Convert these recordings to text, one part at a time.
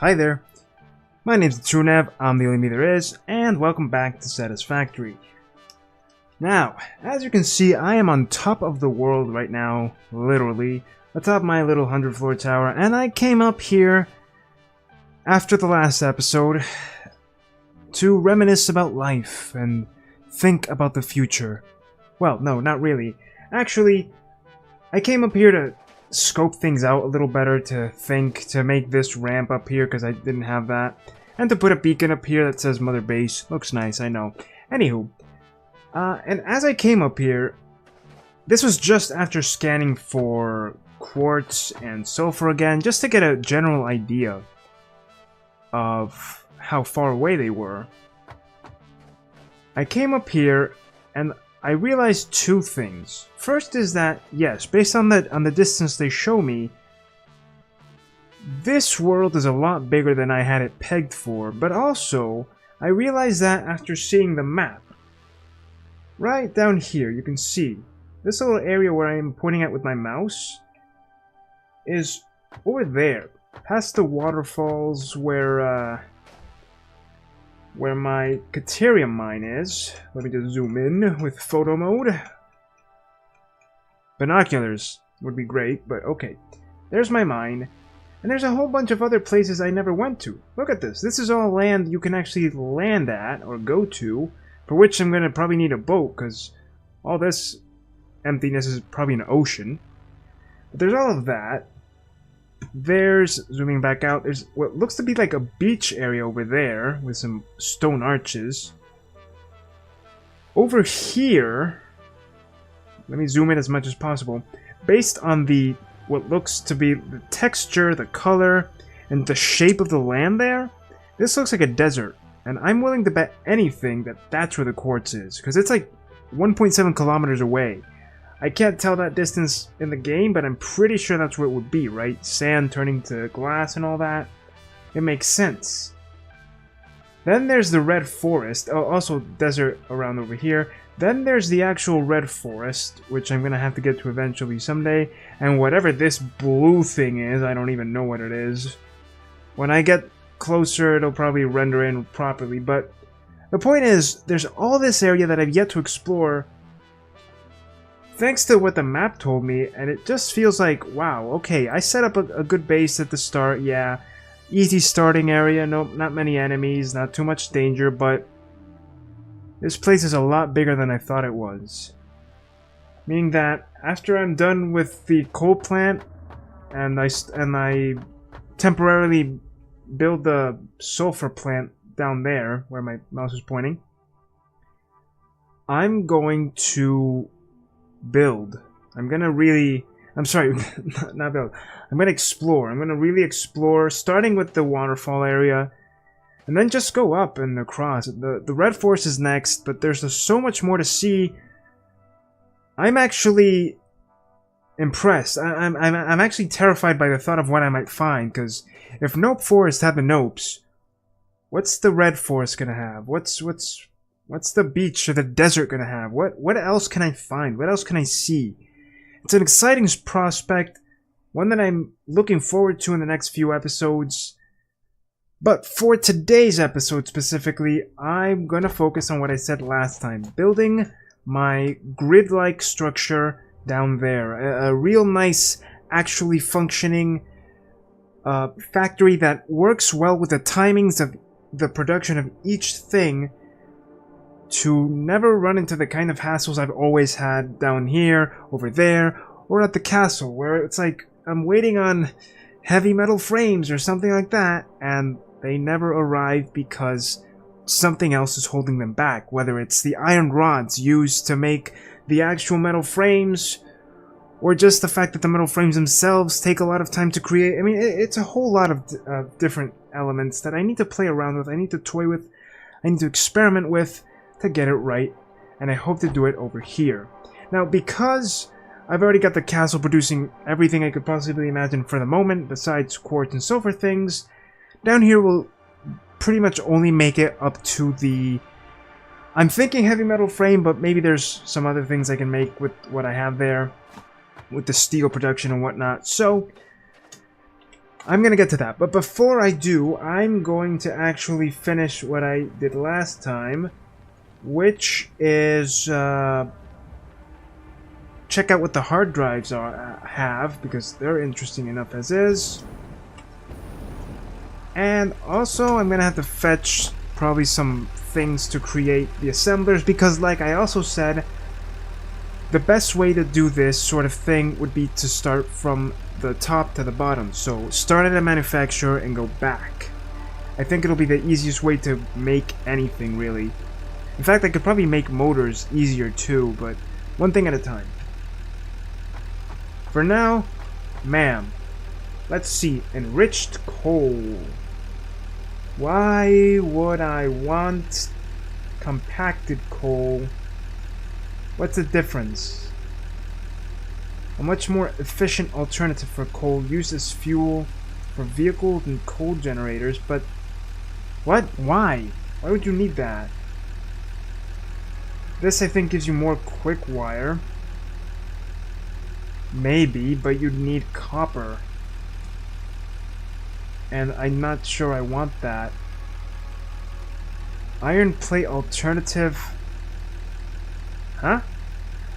Hi there, my name's TrueNev, I'm the only me there is, and welcome back to Satisfactory. Now, as you can see, I am on top of the world right now, literally, atop my little 100-floor tower, and I came up here after the last episode to reminisce about life and think about the future. Well, no, not really. Actually, I came up here to scope things out a little better, to think, to make this ramp up here because I didn't have that, and to put a beacon up here that says Mother Base. Looks nice, I know. Anywho, and as I came up here, this was just after scanning for quartz and sulfur again, just to get a general idea of how far away they were. I came up here and I realized two things. First is that, yes, based on the distance they show me, this world is a lot bigger than I had it pegged for, but also, I realized that after seeing the map. Right down here, you can see, this little area where I am pointing at with my mouse is over there, past the waterfalls where my Caterium mine is. Let me just zoom in with photo mode. Binoculars would be great, but okay. There's my mine. And there's a whole bunch of other places I never went to. Look at this. This is all land you can actually land at, or go to, for which I'm going to probably need a boat, because all this emptiness is probably an ocean. But there's all of that. There's, zooming back out, there's what looks to be like a beach area over there with some stone arches. Over here, let me zoom in as much as possible. Based on the what looks to be the texture, the color, and the shape of the land there, this looks like a desert. And I'm willing to bet anything that that's where the quartz is, because it's like 1.7 kilometers away. I can't tell that distance in the game, but I'm pretty sure that's where it would be, right? Sand turning to glass and all that. It makes sense. Then there's the red forest, also desert around over here. Then there's the actual red forest, which I'm going to have to get to eventually someday. And whatever this blue thing is, I don't even know what it is. When I get closer, it'll probably render in properly. But the point is, there's all this area that I've yet to explore, thanks to what the map told me, and it just feels like, wow, okay, I set up a good base at the start, yeah. Easy starting area, no, not many enemies, not too much danger, but this place is a lot bigger than I thought it was. Meaning that after I'm done with the coal plant, and I temporarily build the sulfur plant down there, where my mouse is pointing, I'm going to build. I'm gonna really... I'm sorry, not build. I'm gonna explore. I'm gonna really explore, starting with the waterfall area, and then just go up and across. The red forest is next, but there's so much more to see. I'm actually impressed. I'm actually terrified by the thought of what I might find, because if Nope Forest had the Nopes, what's the red forest gonna have? What's the beach or the desert gonna have? What else can I find? What else can I see? It's an exciting prospect, one that I'm looking forward to in the next few episodes. But for today's episode specifically, I'm gonna focus on what I said last time, building my grid-like structure down there. A real nice, actually functioning factory that works well with the timings of the production of each thing, to never run into the kind of hassles I've always had down here, over there, or at the castle, where it's like I'm waiting on heavy metal frames or something like that, and they never arrive because something else is holding them back, whether it's the iron rods used to make the actual metal frames, or just the fact that the metal frames themselves take a lot of time to create. I mean, it's a whole lot of different elements that I need to play around with, I need to toy with, I need to experiment with, to get it right, and I hope to do it over here. Now, because I've already got the castle producing everything I could possibly imagine for the moment, besides quartz and sulfur things, down here will pretty much only make it up to the... I'm thinking heavy metal frame, but maybe there's some other things I can make with what I have there, with the steel production and whatnot. So, I'm gonna get to that. But before I do, I'm going to actually finish what I did last time, which is check out what the hard drives have, because they're interesting enough as is. And also, I'm gonna have to fetch probably some things to create the assemblers, because like I also said, the best way to do this sort of thing would be to start from the top to the bottom. So start at a manufacturer and go back. I think it'll be the easiest way to make anything, really. In fact, I could probably make motors easier too, but one thing at a time. For now, ma'am, let's see, enriched coal. Why would I want compacted coal? What's the difference? A much more efficient alternative for coal used as fuel for vehicles and coal generators, but what? Why? Why would you need that? This, I think, gives you more quick wire. Maybe, but you'd need copper. And I'm not sure I want that. Iron plate alternative. Huh?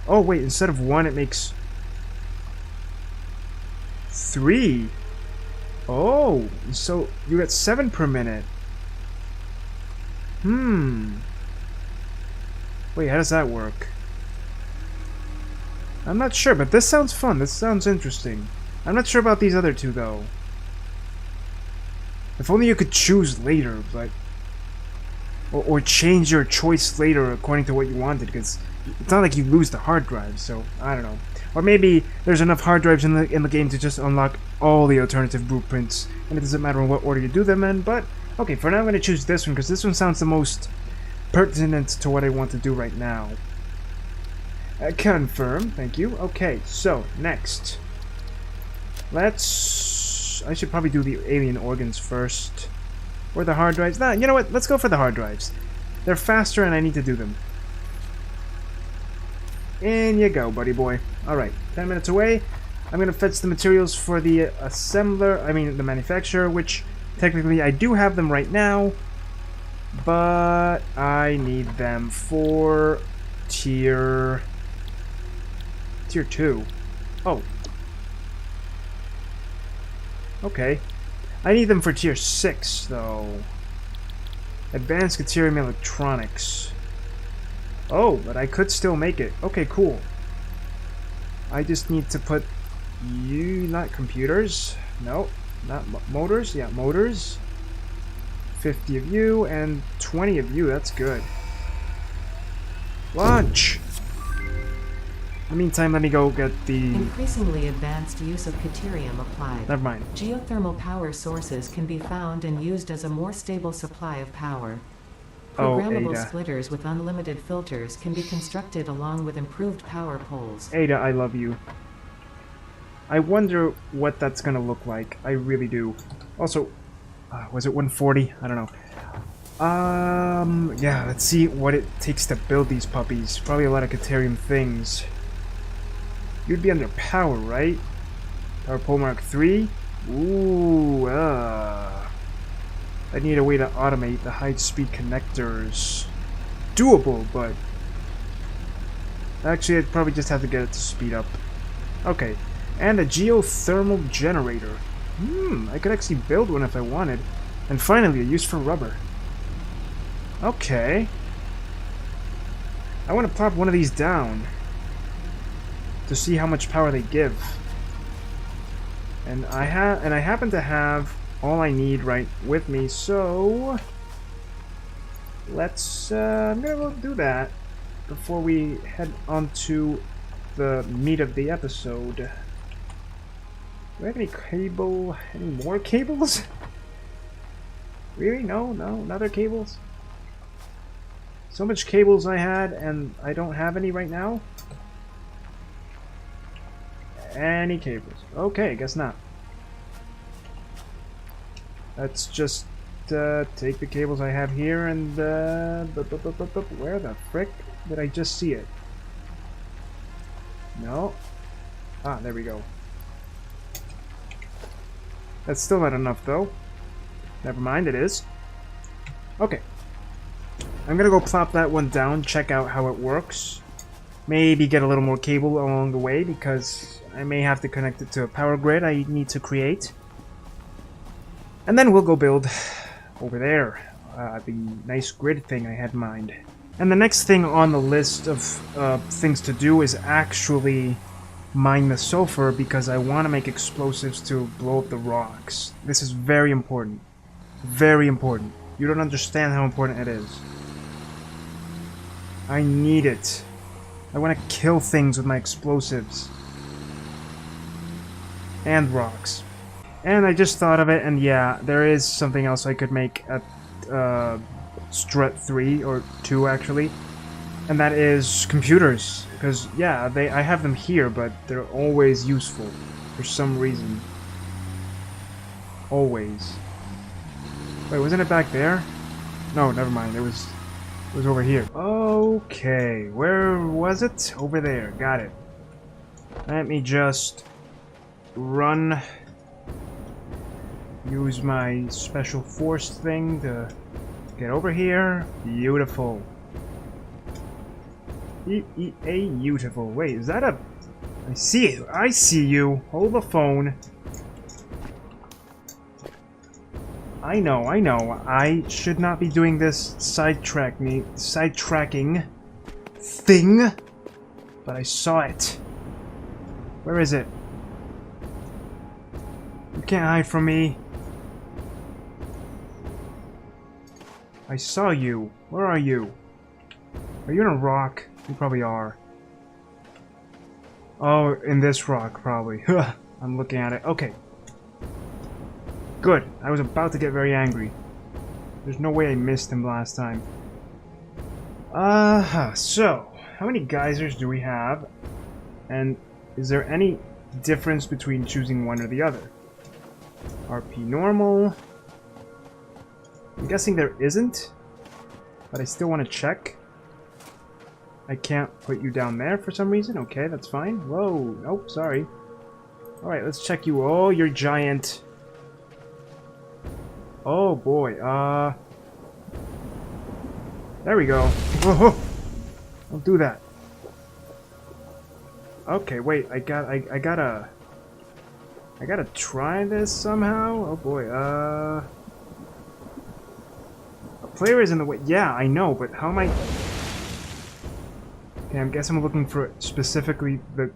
Oh wait, instead of 1 it makes 3. Oh, so you get 7 per minute. Wait, how does that work? I'm not sure, but this sounds fun. This sounds interesting. I'm not sure about these other two, though. If only you could choose later, but... Or change your choice later according to what you wanted, because it's not like you lose the hard drive, so I don't know. Or maybe there's enough hard drives in the game to just unlock all the alternative blueprints, and it doesn't matter in what order you do them in, but... Okay, for now I'm going to choose this one, because this one sounds the most pertinent to what I want to do right now. Confirm, thank you. Okay, so, next. I should probably do the alien organs first. Or the hard drives. Nah, you know what? Let's go for the hard drives. They're faster and I need to do them. In you go, buddy boy. Alright, 10 minutes away. I'm gonna fetch the materials for the the manufacturer, which technically I do have them right now. But I need them for tier 2. Oh. Okay. I need them for tier 6, though. Advanced Deuterium Electronics. Oh, but I could still make it. Okay, cool. I just need to put you... Not computers. No, not motors. Yeah, motors. 50 of you and 20 of you. That's good. Launch! In the meantime, let me go get the... Increasingly advanced use of deuterium applied. Never mind. Geothermal power sources can be found and used as a more stable supply of power. Programmable splitters with unlimited filters can be constructed along with improved power poles. Ada, I love you. I wonder what that's gonna look like. I really do. Also, was it 140? I don't know. Yeah, let's see what it takes to build these puppies. Probably a lot of deuterium things. You'd be under power, right? Power pole Mark 3? Ooh, I need a way to automate the high-speed connectors. Doable, but... Actually, I'd probably just have to get it to speed up. Okay. And a geothermal generator. I could actually build one if I wanted. And finally, a use for rubber. Okay. I want to pop one of these down to see how much power they give. And I happen to have all I need right with me, so let's I'm gonna do that before we head on to the meat of the episode. Do I have any more cables? Really? No, other cables? So much cables I had, and I don't have any right now? Any cables? Okay, guess not. Let's just take the cables I have here and where the frick did I just see it? No. Ah, there we go. That's still not enough, though. Never mind, it is. Okay. I'm gonna go plop that one down, check out how it works. Maybe get a little more cable along the way, because I may have to connect it to a power grid I need to create. And then we'll go build over there, the nice grid thing I had in mind. And the next thing on the list of things to do is actually mine the sulfur, because I want to make explosives to blow up the rocks. This is very important. Very important. You don't understand how important it is. I need it. I want to kill things with my explosives. And rocks. And I just thought of it, and yeah, there is something else I could make at Strat 3, or 2 actually. And that is computers. Because, yeah, I have them here, but they're always useful. For some reason. Always. Wait, wasn't it back there? No, never mind. It was over here. Okay, where was it? Over there. Got it. Let me just run. Use my special force thing to get over here. Beautiful. Beautiful. Wait, is that a... I see it. I see you. Hold the phone. I know. I should not be doing this sidetracking thing, but I saw it. Where is it? You can't hide from me. I saw you. Where are you? Are you in a rock? You probably are. Oh, in this rock, probably. I'm looking at it. Okay. Good. I was about to get very angry. There's no way I missed him last time. So, how many geysers do we have? And is there any difference between choosing one or the other? RP normal. I'm guessing there isn't, but I still want to check. I can't put you down there for some reason. Okay, that's fine. Whoa. Nope, sorry. Alright, let's check you. Oh, you're giant. Oh boy, there we go. Whoa, don't do that. Okay, wait, I gotta try this somehow? Oh boy, a player is in the way. Yeah, I know, but how am I... Okay, I guess I'm looking for specifically the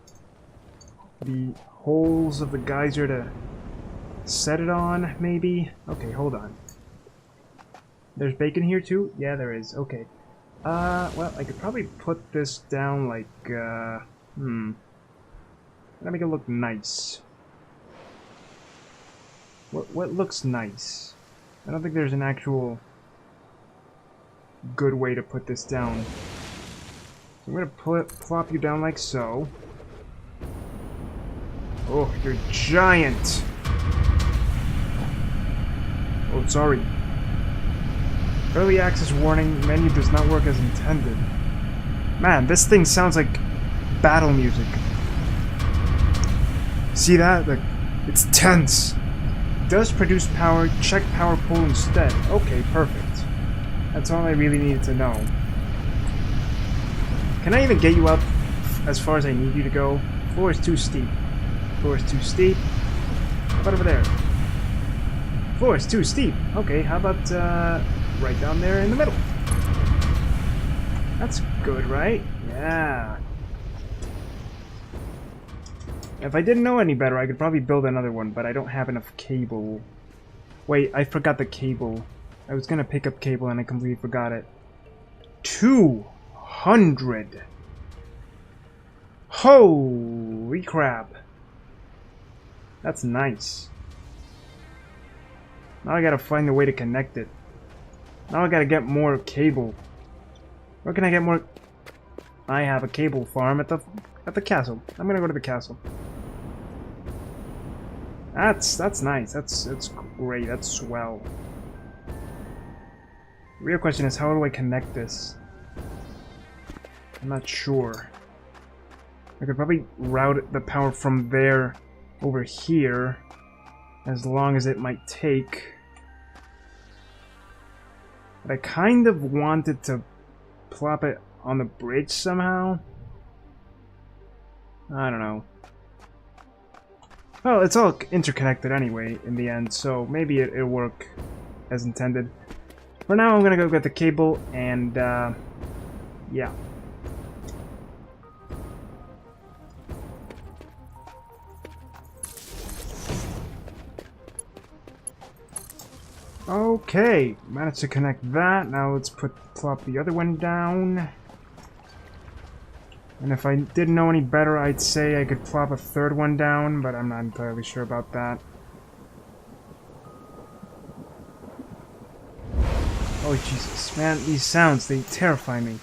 holes of the geyser to set it on, maybe? Okay, hold on. There's bacon here too? Yeah, there is. Okay. Well, I could probably put this down like, Let me make it look nice. What looks nice? I don't think there's an actual good way to put this down. So I'm gonna plop you down like so. Oh, you're giant! Oh, sorry. Early access warning, menu does not work as intended. Man, this thing sounds like battle music. See that? Like, it's tense. It does produce power, check power pull instead. Okay, perfect. That's all I really needed to know. Can I even get you up as far as I need you to go? Floor is too steep. Floor is too steep. How about over there? Floor is too steep. Okay, how about right down there in the middle? That's good, right? Yeah. If I didn't know any better, I could probably build another one, but I don't have enough cable. Wait, I forgot the cable. I was gonna pick up cable and I completely forgot it. 200! Holy crap! That's nice. Now I gotta find a way to connect it. Now I gotta get more cable. Where can I get more? I have a cable farm at the castle. I'm gonna go to the castle. That's nice. That's great. That's swell. The real question is, how do I connect this? I'm not sure. I could probably route the power from there over here. as long as it might take. But I kind of wanted to plop it on the bridge somehow. I don't know. Well, it's all interconnected anyway in the end, so maybe it'll work as intended. For now, I'm gonna go get the cable and, yeah. Okay, managed to connect that. Now let's plop the other one down. And if I didn't know any better, I'd say I could plop a third one down, but I'm not entirely sure about that. Oh Jesus, man, these sounds, they terrify me.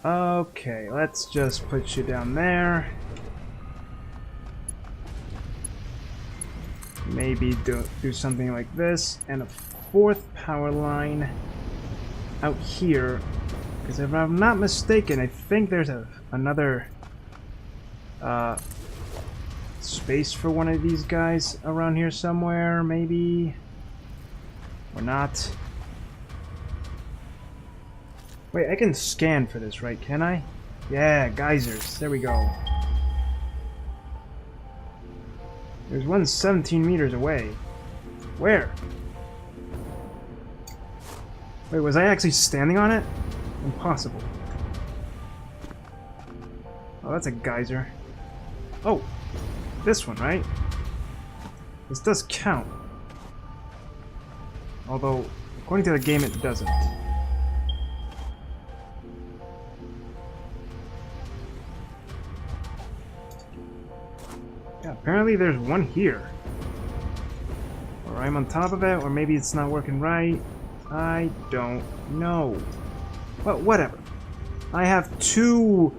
Okay, let's just put you down there. Maybe do something like this, and a fourth power line out here. Because if I'm not mistaken, I think there's another space for one of these guys around here somewhere, maybe? Or not? Wait, I can scan for this, right? Can I? Yeah, geysers. There we go. There's one 17 meters away. Where? Wait, was I actually standing on it? Impossible. Oh, that's a geyser. Oh, this one, right? This does count. Although, according to the game, it doesn't. Yeah, apparently there's one here. Or I'm on top of it, or maybe it's not working right. I don't know. Well, whatever. I have two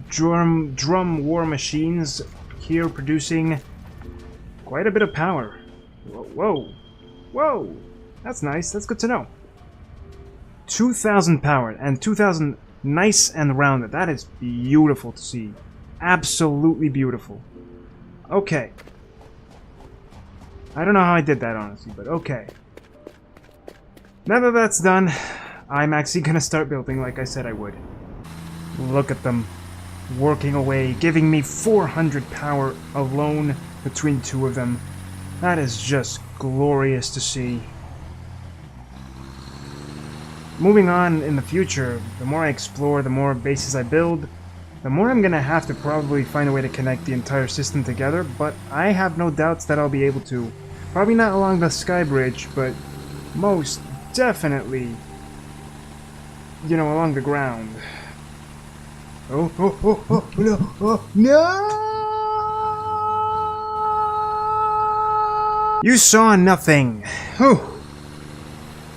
drum war machines here producing quite a bit of power. Whoa. Whoa! That's nice. That's good to know. 2,000 power and 2,000 nice and rounded. That is beautiful to see. Absolutely beautiful. Okay. I don't know how I did that, honestly, but okay. Now that that's done, I'm actually gonna start building like I said I would. Look at them. Working away, giving me 400 power alone between two of them. That is just glorious to see. Moving on in the future, the more I explore, the more bases I build, the more I'm gonna have to probably find a way to connect the entire system together, but I have no doubts that I'll be able to. Probably not along the sky bridge, but most definitely, you know, along the ground. Oh, no! You saw nothing! Whew.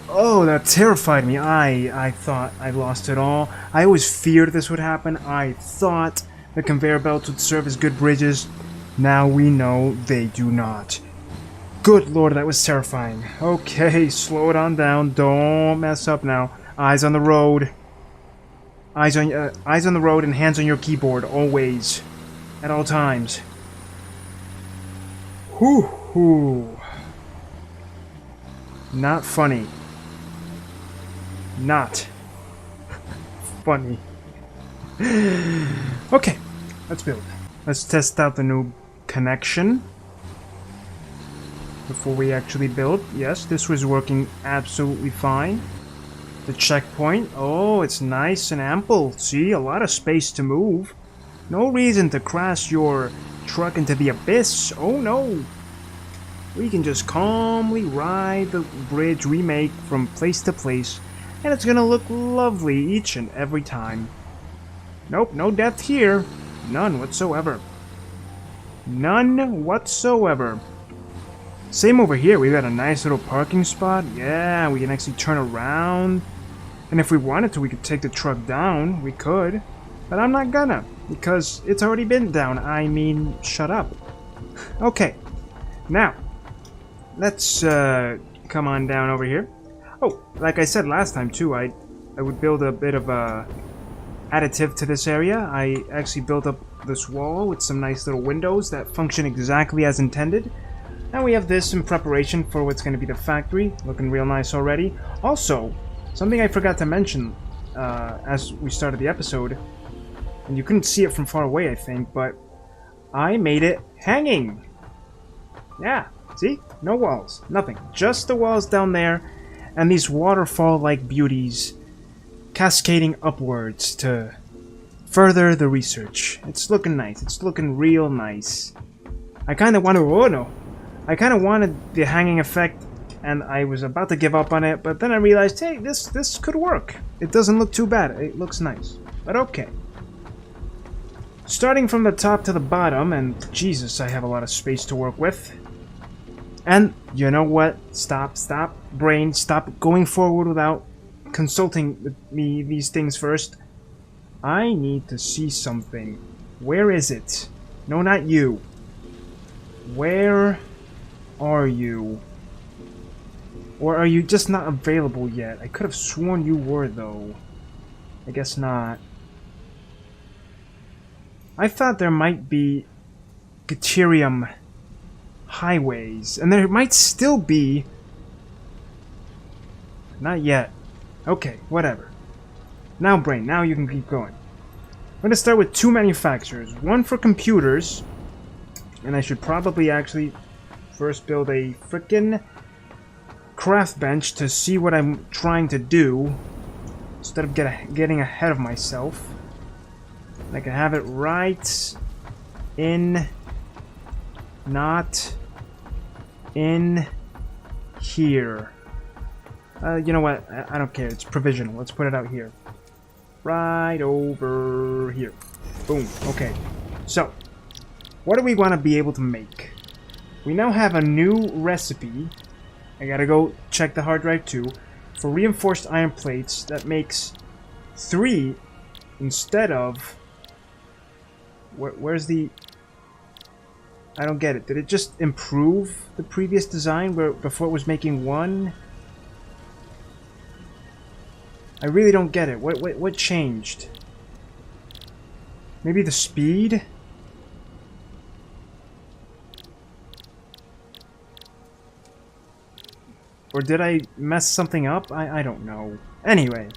Oh, that terrified me. I thought I lost it all. I always feared this would happen. I thought the conveyor belts would serve as good bridges. Now we know they do not. Good lord, that was terrifying. Okay, slow it on down. Don't mess up now. Eyes on the road. Eyes on the road and hands on your keyboard, always. At all times. Whew. Not funny. Not funny. Okay, let's build. Let's test out the new connection before we actually build. Yes, this was working absolutely fine. The checkpoint. Oh, it's nice and ample. See, a lot of space to move. No reason to crash your truck into the abyss. Oh no. We can just calmly ride the bridge we make from place to place, and it's gonna look lovely each and every time. Nope, no depth here. None whatsoever. None whatsoever. Same over here. We got a nice little parking spot. Yeah, we can actually turn around. And if we wanted to, we could take the truck down. We could. But I'm not gonna, because it's already been down. I mean, shut up. Okay. Now, let's come on down over here. Oh, like I said last time too, I would build a bit of a additive to this area. I actually built up this wall with some nice little windows that function exactly as intended. And we have this in preparation for what's going to be the factory. Looking real nice already. Also, something I forgot to mention as we started the episode, and you couldn't see it from far away, I think, but I made it hanging. Yeah, see? No walls. Nothing. Just the walls down there, and these waterfall-like beauties cascading upwards to further the research. It's looking nice. It's looking real nice. I kind of wanted... Oh, no. I kind of wanted the hanging effect, and I was about to give up on it, but then I realized, hey, this could work. It doesn't look too bad. It looks nice. But okay. Starting from the top to the bottom, and Jesus, I have a lot of space to work with. And you know what? Stop, brain, stop going forward without consulting with me these things first. I need to see something. Where is it? No, not you. Where are you? Or are you just not available yet? I could have sworn you were, though. I guess not. I thought there might be Deuterium highways, and there might still be. Not yet. Okay, whatever. Now, brain, now you can keep going. I'm going to start with 2 manufacturers. One for computers, and I should probably actually first build a frickin' craft bench to see what I'm trying to do, instead of getting ahead of myself. And I can have it right in, not in here. You know what? I don't care. It's provisional. Let's put it out here. Right over here. Boom. Okay. So, what do we want to be able to make? We now have a new recipe. I gotta go check the hard drive too. For reinforced iron plates that makes 3 instead of... Where's the... I don't get it. Did it just improve the previous design where before it was making 1? I really don't get it. What changed? Maybe the speed? Or did I mess something up? I don't know. Anyway.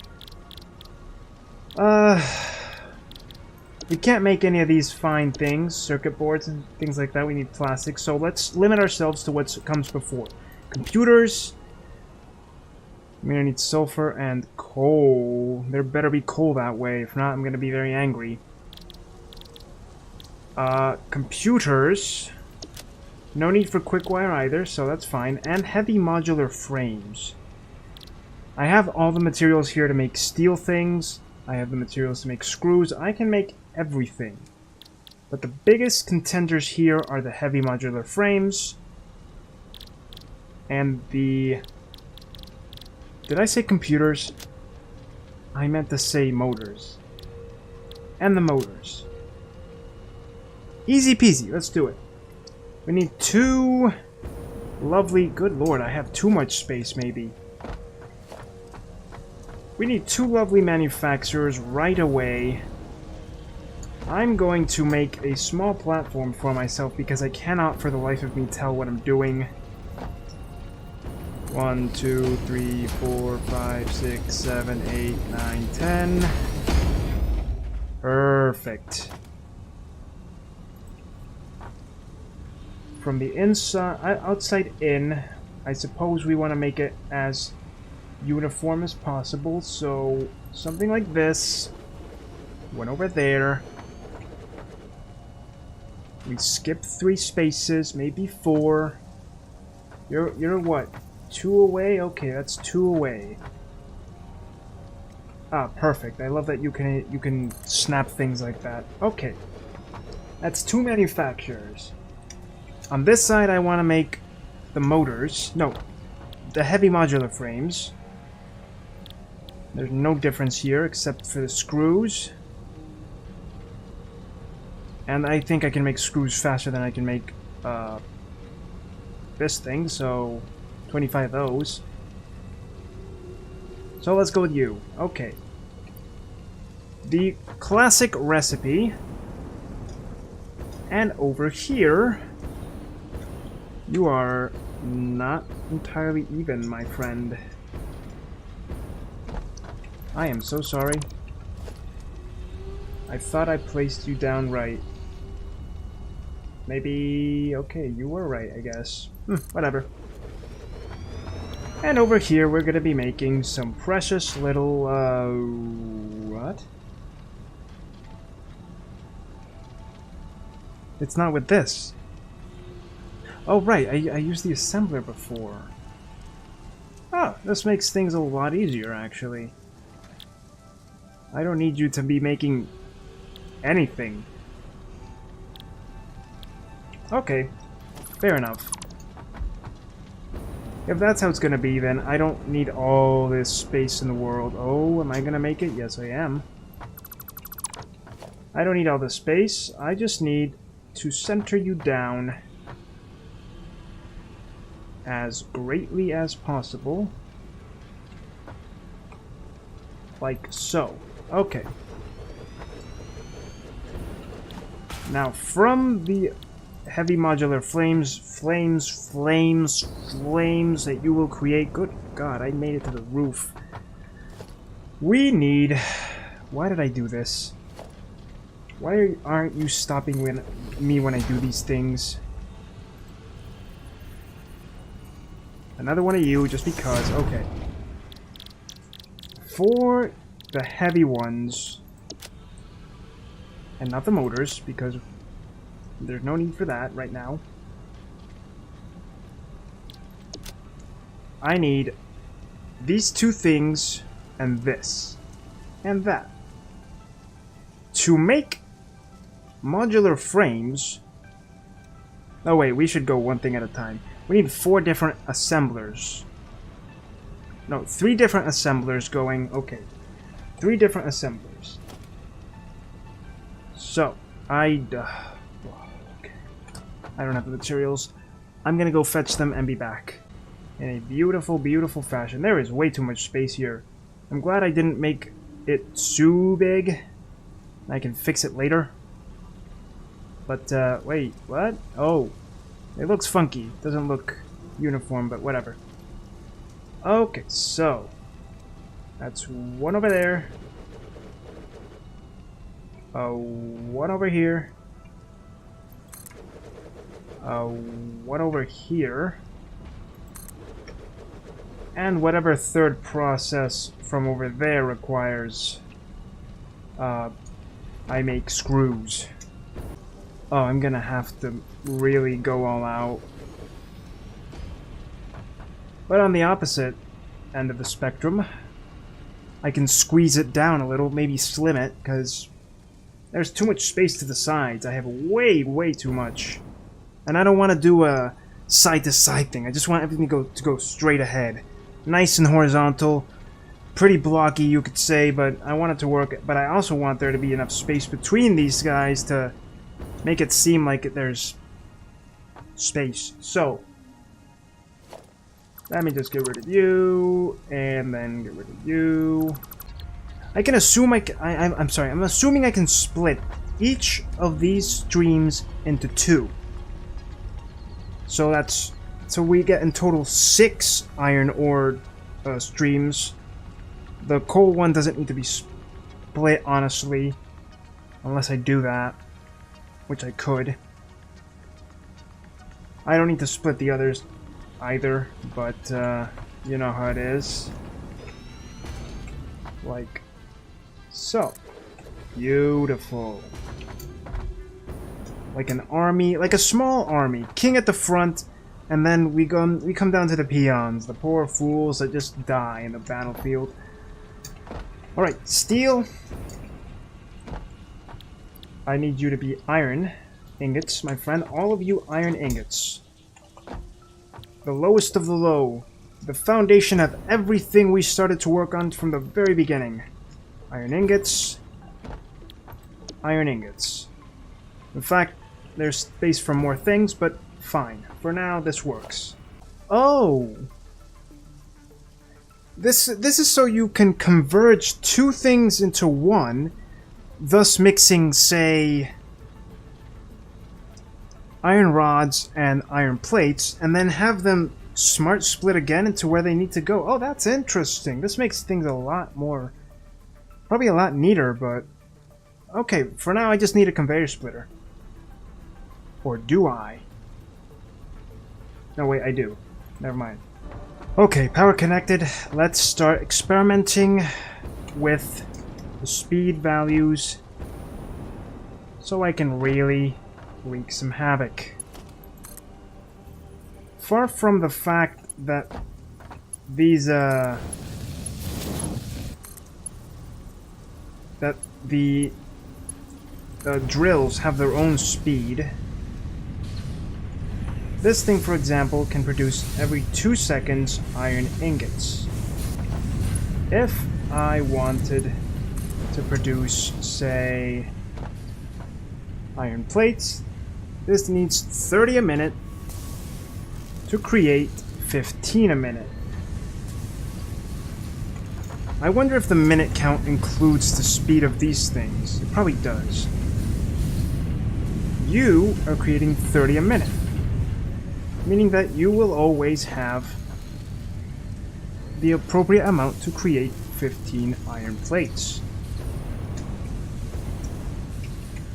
We can't make any of these fine things, circuit boards and things like that. We need plastic, so let's limit ourselves to what comes before. Computers. I'm gonna need sulfur and coal. There better be coal that way. If not, I'm gonna be very angry. Computers. No need for quick wire either, so that's fine. And heavy modular frames. I have all the materials here to make steel things. I have the materials to make screws. I can make everything. But the biggest contenders here are the heavy modular frames. And the... Did I say computers? I meant to say motors. And the motors. Easy peasy, let's do it. We need 2 lovely... Good lord, I have too much space, maybe. We need 2 lovely manufacturers right away. I'm going to make a small platform for myself because I cannot for the life of me tell what I'm doing. 1, 2, 3, 4, 5, 6, 7, 8, 9, 10. Perfect. From the inside, outside in, I suppose we want to make it as uniform as possible, so something like this. One over there. We skip 3 spaces, maybe 4. You're what? 2 away? Okay, that's 2 away. Ah, perfect. I love that you can snap things like that. Okay. That's 2 manufacturers. On this side, I want to make the motors. No, the heavy modular frames. There's no difference here except for the screws. And I think I can make screws faster than I can make this thing, so 25 of those. So let's go with you. Okay. The classic recipe. And over here, You are not entirely even, my friend. I am so sorry. I thought I placed you down right. Maybe... okay, you were right, I guess. Whatever. And over here, we're gonna be making some precious little, what? It's not with this. Oh, right, I used the assembler before. Oh, this makes things a lot easier, actually. I don't need you to be making anything. Okay, fair enough. If that's how it's gonna be, then I don't need all this space in the world. Oh, am I gonna make it? Yes, I am. I don't need all this space. I just need to center you down as greatly as possible. Like so. Okay. Now, from the heavy modular flames that you will create. Good God, I made it to the roof. We need... Why did I do this? Why aren't you stopping me when I do these things? Another one of you, just because. Okay. For the heavy ones, and not the motors, because there's no need for that right now. I need these two things and this and that. To make modular frames... Oh wait, we should go one thing at a time. We need 4 different assemblers. No, 3 different assemblers going... Okay. 3 different assemblers. So, okay. I don't have the materials. I'm gonna go fetch them and be back. In a beautiful, beautiful fashion. There is way too much space here. I'm glad I didn't make it too big. I can fix it later. But, wait, what? Oh. It looks funky. Doesn't look uniform, but whatever. Okay, so. That's one over there. One over here. One over here. And whatever third process from over there requires, I make screws. Oh, I'm gonna have to really go all out. But on the opposite end of the spectrum, I can squeeze it down a little, maybe slim it, because there's too much space to the sides. I have way, way too much. And I don't want to do a side-to-side thing. I just want everything to go straight ahead. Nice and horizontal. Pretty blocky, you could say, but I want it to work. But I also want there to be enough space between these guys to make it seem like there's space. So, let me just get rid of you, and then get rid of you. I can assume I'm sorry, I'm assuming I can split each of these streams into 2. So we get in total 6 iron ore streams. The coal one doesn't need to be split, honestly, unless I do that, which I could. I don't need to split the others either, but you know how it is. Like so. Beautiful. Like an army, like a small army. King at the front, and then we come down to the peons, the poor fools that just die in the battlefield. Alright, steel. I need you to be iron ingots, my friend. All of you iron ingots. The lowest of the low. The foundation of everything we started to work on from the very beginning. Iron ingots. Iron ingots. In fact, there's space for more things, but fine. For now, this works. Oh! This is so you can converge 2 things into 1, thus mixing, say... iron rods and iron plates, and then have them smart split again into where they need to go. Oh, that's interesting. This makes things a lot more... probably a lot neater, but... okay, for now I just need a conveyor splitter. Or do I? No, wait, I do. Never mind. Okay, power connected. Let's start experimenting with the speed values so I can really wreak some havoc. Far from the fact that these that the drills have their own speed. This thing, for example, can produce every 2 seconds iron ingots. If I wanted to produce, say, iron plates, this needs 30 a minute to create 15 a minute. I wonder if the minute count includes the speed of these things. It probably does. You are creating 30 a minute, meaning that you will always have the appropriate amount to create 15 iron plates.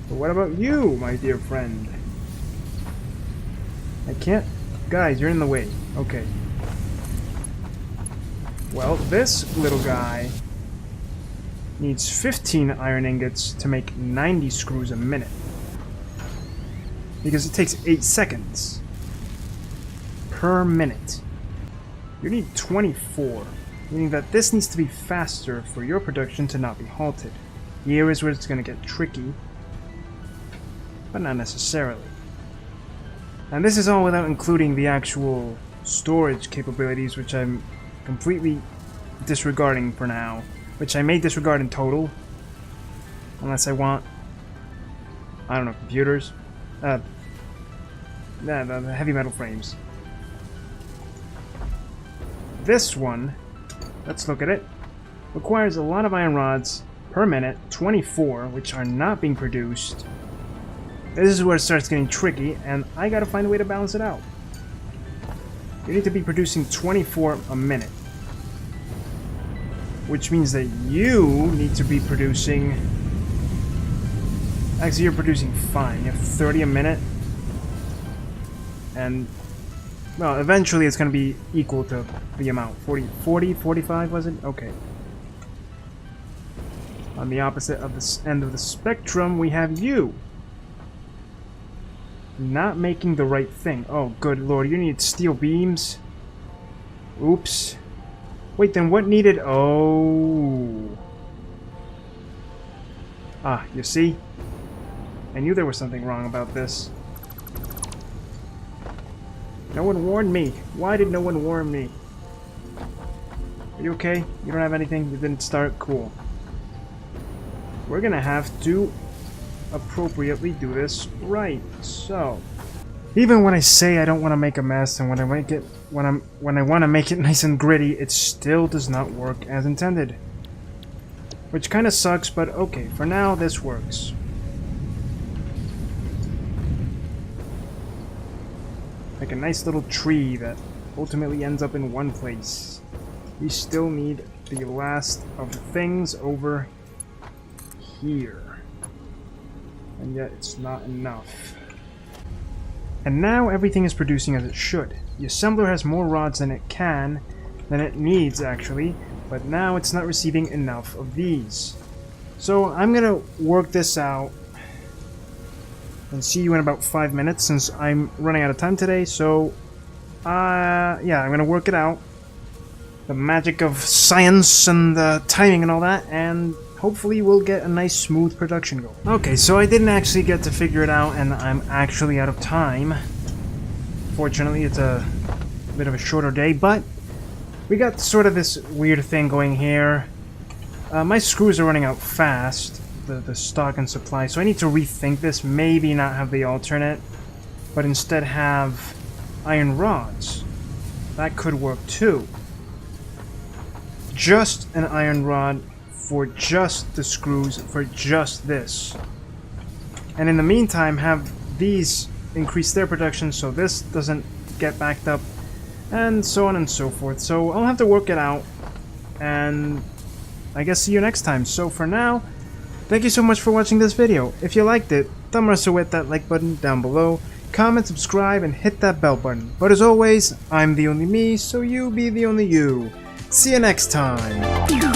But what about you, my dear friend? I can't... guys, you're in the way. Okay. Well, this little guy needs 15 iron ingots to make 90 screws a minute. Because it takes 8 seconds per minute. You need 24, meaning that this needs to be faster for your production to not be halted. Here is where it's going to get tricky, but not necessarily. And this is all without including the actual storage capabilities, which I'm completely disregarding for now, which I may disregard in total, unless I want, I don't know, computers? The heavy metal frames. This one, let's look at it, requires a lot of iron rods per minute, 24, which are not being produced. This is where it starts getting tricky, and I gotta find a way to balance it out. You need to be producing 24 a minute, which means that you need to be producing... actually, you're producing fine. You have 30 a minute, and... well, eventually it's going to be equal to the amount. 40, 45 was it? Okay. On the opposite of the end of the spectrum, we have you. Not making the right thing. Oh, good lord, you need steel beams? Oops. Wait, then what needed... oh. Ah, you see? I knew there was something wrong about this. No one warned me. Why did no one warn me? Are you okay? You don't have anything? You didn't start? Cool. We're gonna have to appropriately do this right. So, even when I say I don't want to make a mess, and when I want to make it nice and gritty, it still does not work as intended. Which kind of sucks, but okay. For now, this works. Like a nice little tree that ultimately ends up in one place. We still need the last of the things over here. And yet it's not enough. And now everything is producing as it should. The assembler has more rods than it needs actually, but now it's not receiving enough of these. So I'm gonna work this out and see you in about 5 minutes, since I'm running out of time today. So yeah, I'm gonna work it out, the magic of science and the timing and all that, and hopefully we'll get a nice smooth production going. Okay, so I didn't actually get to figure it out, and I'm actually out of time. Fortunately, it's a bit of a shorter day, but we got sort of this weird thing going here. My screws are running out fast, the stock and supply, so I need to rethink this. Maybe not have the alternate, but instead have iron rods. That could work too. Just an iron rod for just the screws, for just this. And in the meantime, have these increase their protection so this doesn't get backed up, and so on and so forth. So I'll have to work it out, and I guess see you next time. So for now, thank you so much for watching this video. If you liked it, thumb wrestle with that like button down below, comment, subscribe, and hit that bell button. But as always, I'm the only me, so you be the only you. See you next time.